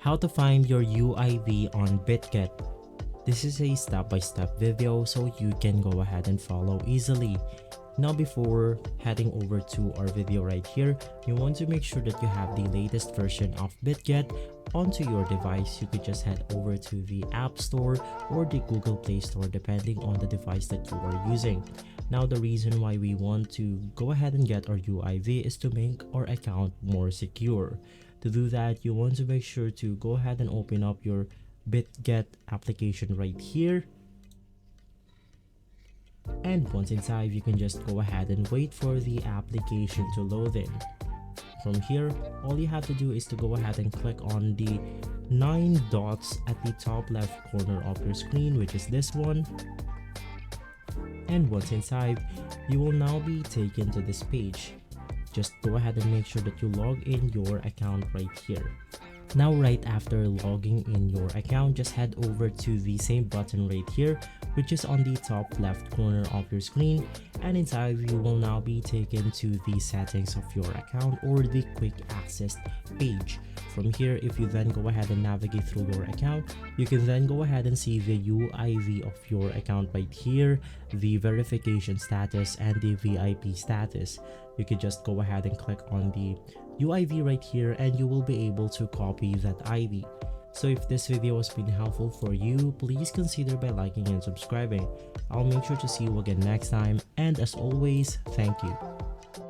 How to find your UID on Bitget. This is a step-by-step video so you can go ahead and follow easily. Now before heading over to our video right here, you want to make sure that you have the latest version of Bitget onto your device. You could just head over to the App Store or the Google Play Store depending on the device that you are using. Now the reason why we want to go ahead and get our UID is to make our account more secure. To do that, you want to make sure to go ahead and open up your Bitget application right here. And once inside, you can just go ahead and wait for the application to load in. From here, all you have to do is to go ahead and click on the 9 dots at the top left corner of your screen, which is this one. And once inside, you will now be taken to this page. Just go ahead and make sure that you log in your account right here. Now right after logging in your account, just head over to the same button right here, which is on the top left corner of your screen, and inside you will now be taken to the settings of your account or the quick access page. From here, if you then go ahead and navigate through your account, you can then go ahead and see the UID of your account right here, the verification status, and the VIP status. You can just go ahead and click on the UID right here and you will be able to copy that ID. So if this video has been helpful for you, please consider by liking and subscribing. I'll make sure to see you again next time, and as always, thank you.